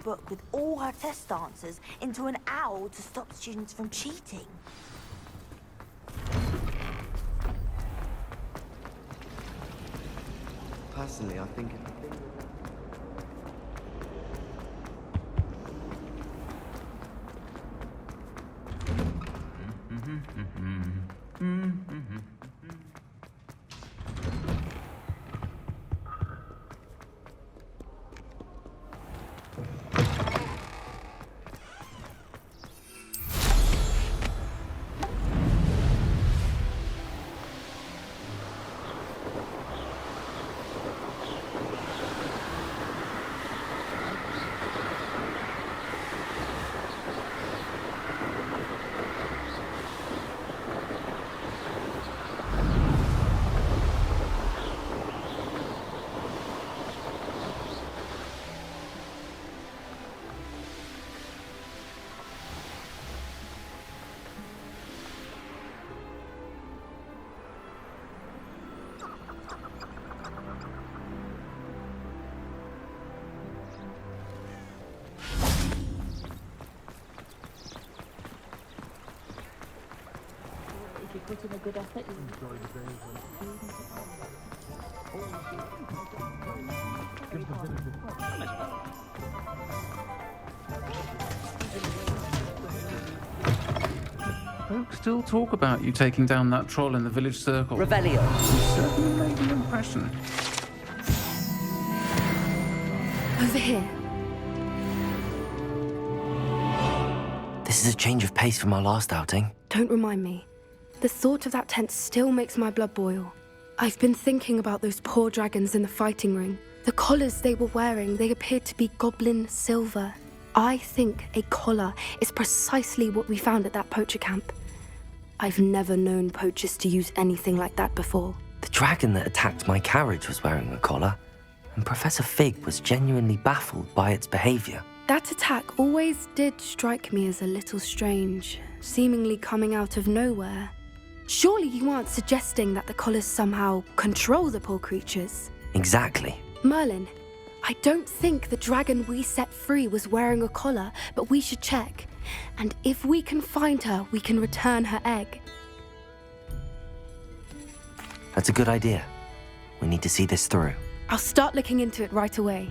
book with all her test answers into an owl to stop students from cheating. Personally, I think... If you put in a good effort, you enjoy the day. Folks still talk about you taking down that troll in the village circle. Revelio. You certainly made an impression. Over here. This is a change of pace from our last outing. Don't remind me. The thought of that tent still makes my blood boil. I've been thinking about those poor dragons in the fighting ring. The collars they were wearing, they appeared to be goblin silver. I think a collar is precisely what we found at that poacher camp. I've never known poachers to use anything like that before. The dragon that attacked my carriage was wearing a collar, and Professor Fig was genuinely baffled by its behavior. That attack always did strike me as a little strange, seemingly coming out of nowhere. Surely you aren't suggesting that the collars somehow control the poor creatures? Exactly. Merlin, I don't think the dragon we set free was wearing a collar, but we should check. And if we can find her, we can return her egg. That's a good idea. We need to see this through. I'll start looking into it right away.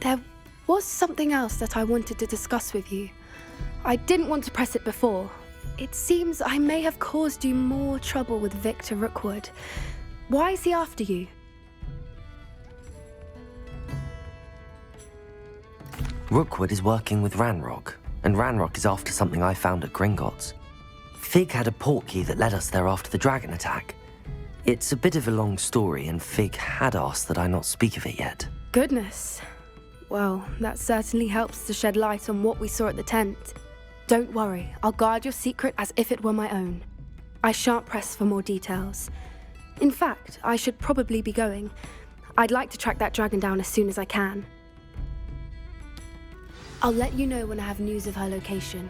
There was something else that I wanted to discuss with you. I didn't want to press it before. It seems I may have caused you more trouble with Victor Rookwood. Why is he after you? Rookwood is working with Ranrock, and Ranrock is after something I found at Gringotts. Fig had a portkey that led us there after the dragon attack. It's a bit of a long story, and Fig had asked that I not speak of it yet. Goodness. Well, that certainly helps to shed light on what we saw at the tent. Don't worry, I'll guard your secret as if it were my own. I shan't press for more details. In fact, I should probably be going. I'd like to track that dragon down as soon as I can. I'll let you know when I have news of her location.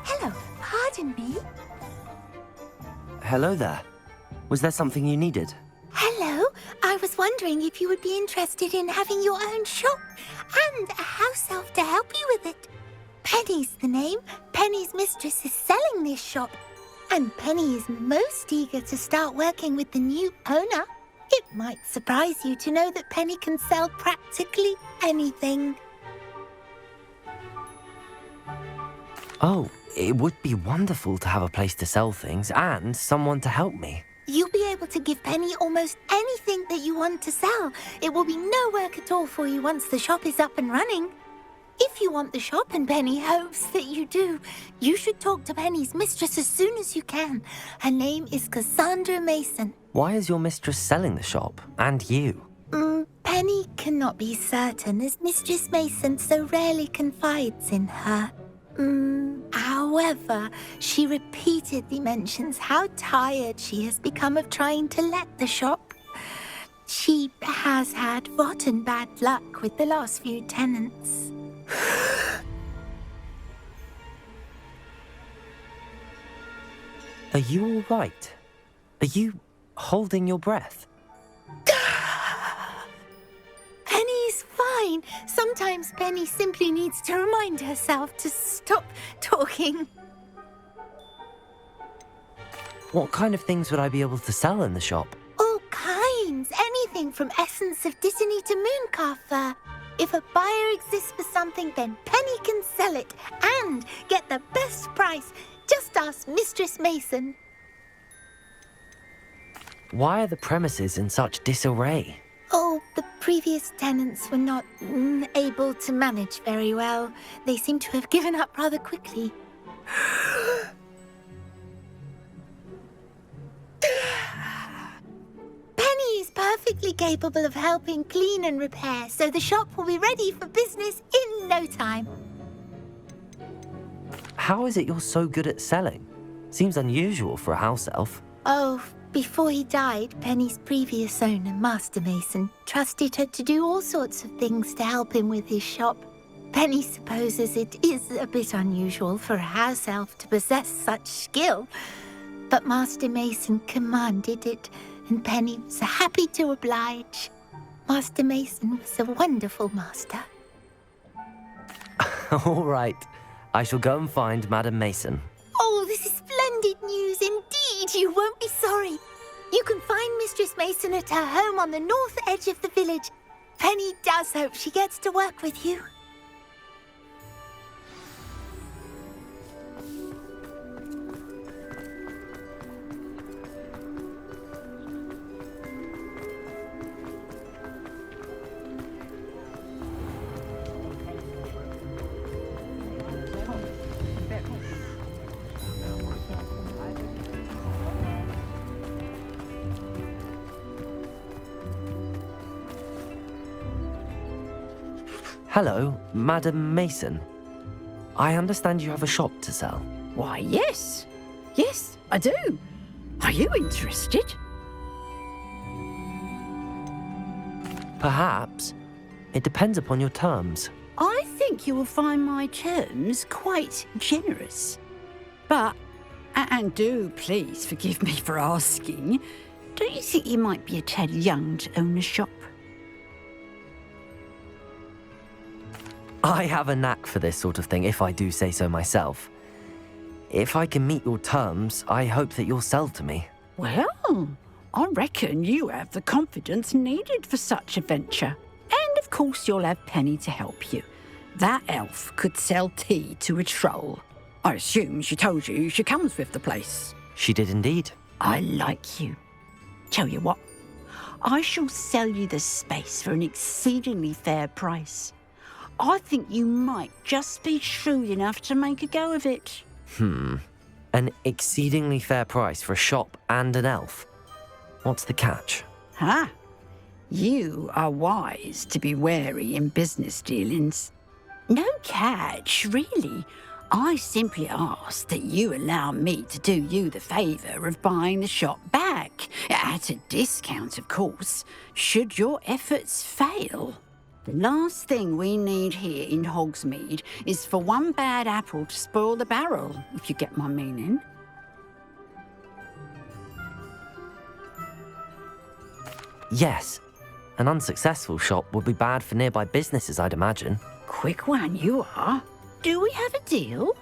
Hello, pardon me. Hello there. Was there something you needed? Hello, I was wondering if you would be interested in having your own shop and a house elf to help you with it. Penny's the name. Penny's mistress is selling this shop, and Penny is most eager to start working with the new owner. It might surprise you to know that Penny can sell practically anything. Oh, it would be wonderful to have a place to sell things and someone to help me. You'll be able to give Penny almost anything that you want to sell. It will be no work at all for you once the shop is up and running. If you want the shop, and Penny hopes that you do, you should talk to Penny's mistress as soon as you can. Her name is Cassandra Mason. Why is your mistress selling the shop? And you? Penny cannot be certain, as Mistress Mason so rarely confides in her. However, she repeatedly mentions how tired she has become of trying to let the shop. She has had rotten bad luck with the last few tenants. Are you all right? Are you holding your breath? Penny's fine. Sometimes Penny simply needs to remind herself to stop talking. What kind of things would I be able to sell in the shop? All kinds. Anything from essence of Disney to mooncalf fur. If a buyer exists for something, then Penny can sell it and get the best price. Just ask Mistress Mason. Why are the premises in such disarray? Oh, the previous tenants were not able to manage very well. They seem to have given up rather quickly. Penny is perfectly capable of helping clean and repair, so the shop will be ready for business in no time. How is it you're so good at selling? Seems unusual for a house elf. Oh, before he died, Penny's previous owner, Master Mason, trusted her to do all sorts of things to help him with his shop. Penny supposes it is a bit unusual for a house elf to possess such skill, but Master Mason commanded it, and Penny was happy to oblige. Master Mason was a wonderful master. All right. I shall go and find Madam Mason. Oh, this is splendid news indeed. You won't be sorry. You can find Mistress Mason at her home on the north edge of the village. Penny does hope she gets to work with you. Hello, Madam Mason. I understand you have a shop to sell. Why, yes. Yes, I do. Are you interested? Perhaps. It depends upon your terms. I think you will find my terms quite generous. But, and do please forgive me for asking, don't you think you might be a tad young to own a shop? I have a knack for this sort of thing, if I do say so myself. If I can meet your terms, I hope that you'll sell to me. Well, I reckon you have the confidence needed for such a venture. And of course you'll have Penny to help you. That elf could sell tea to a troll. I assume she told you she comes with the place. She did indeed. I like you. Tell you what, I shall sell you the space for an exceedingly fair price. I think you might just be shrewd enough to make a go of it. An exceedingly fair price for a shop and an elf. What's the catch? Ha! You are wise to be wary in business dealings. No catch, really. I simply ask that you allow me to do you the favour of buying the shop back, at a discount, of course, should your efforts fail. The last thing we need here in Hogsmeade is for one bad apple to spoil the barrel, if you get my meaning. Yes. An unsuccessful shop would be bad for nearby businesses, I'd imagine. Quick one you are. Do we have a deal?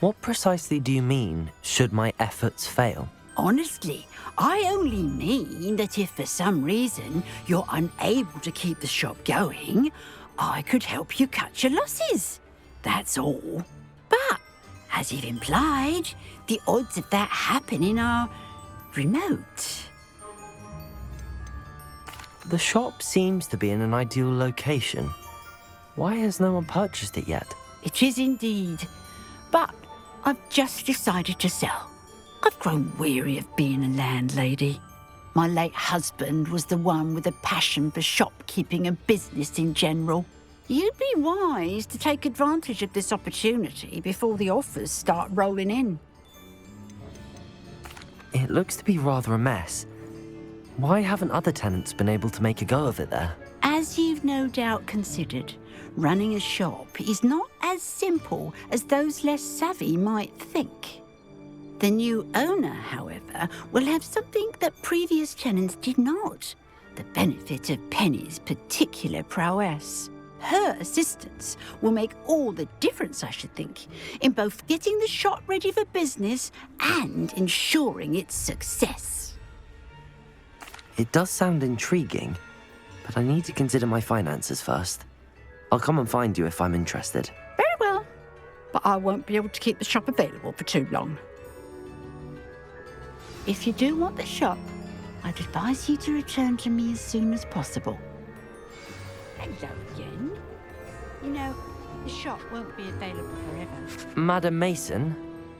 What precisely do you mean, should my efforts fail? Honestly, I only mean that if for some reason you're unable to keep the shop going, I could help you cut your losses. That's all. But, as you've implied, the odds of that happening are remote. The shop seems to be in an ideal location. Why has no one purchased it yet? It is indeed. But I've just decided to sell. I've grown weary of being a landlady. My late husband was the one with a passion for shopkeeping and business in general. You'd be wise to take advantage of this opportunity before the offers start rolling in. It looks to be rather a mess. Why haven't other tenants been able to make a go of it there? As you've no doubt considered, running a shop is not as simple as those less savvy might think. The new owner, however, will have something that previous tenants did not: the benefit of Penny's particular prowess. Her assistance will make all the difference, I should think, in both getting the shop ready for business and ensuring its success. It does sound intriguing, but I need to consider my finances first. I'll come and find you if I'm interested. Very well, but I won't be able to keep the shop available for too long. If you do want the shop, I'd advise you to return to me as soon as possible. Hello again. You know, the shop won't be available forever. Madam Mason,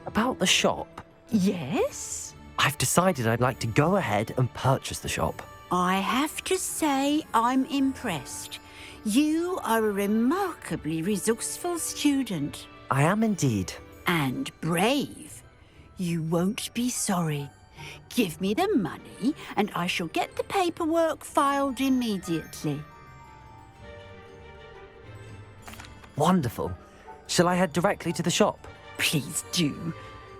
about the shop. Yes? I've decided I'd like to go ahead and purchase the shop. I have to say I'm impressed. You are a remarkably resourceful student. I am indeed. And brave. You won't be sorry. Give me the money and I shall get the paperwork filed immediately. Wonderful. Shall I head directly to the shop? Please do.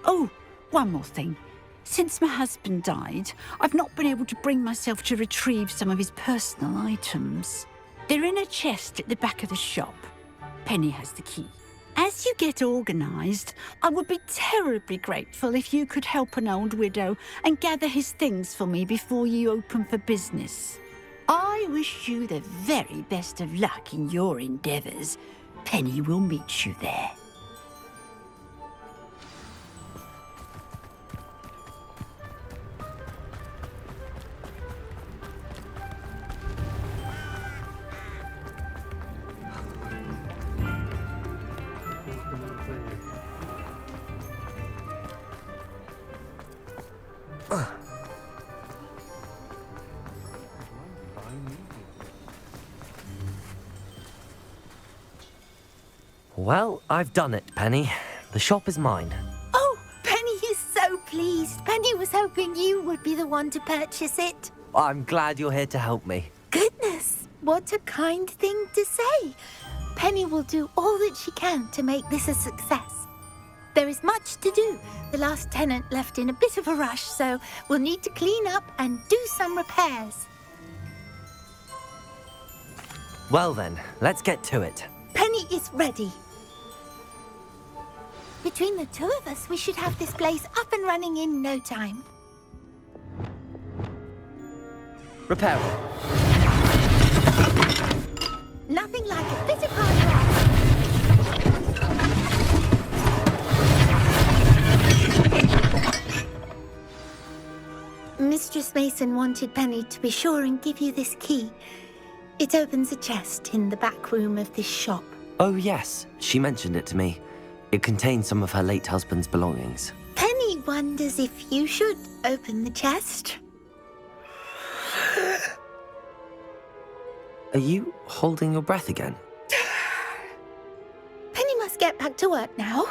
Oh, one more thing. Since my husband died, I've not been able to bring myself to retrieve some of his personal items. They're in a chest at the back of the shop. Penny has the key. As you get organised, I would be terribly grateful if you could help an old widow and gather his things for me before you open for business. I wish you the very best of luck in your endeavours. Penny will meet you there. Well, I've done it, Penny. The shop is mine. Oh, Penny is so pleased. Penny was hoping you would be the one to purchase it. I'm glad you're here to help me. Goodness, what a kind thing to say. Penny will do all that she can to make this a success. There is much to do. The last tenant left in a bit of a rush, so we'll need to clean up and do some repairs. Well then, let's get to it. Penny is ready. Between the two of us, we should have this place up and running in no time. Repair. Nothing like a bit of hard work. Mistress Mason wanted Penny to be sure and give you this key. It opens a chest in the back room of this shop. Oh yes, she mentioned it to me. It contains some of her late husband's belongings. Penny wonders if you should open the chest. Are you holding your breath again? Penny must get back to work now.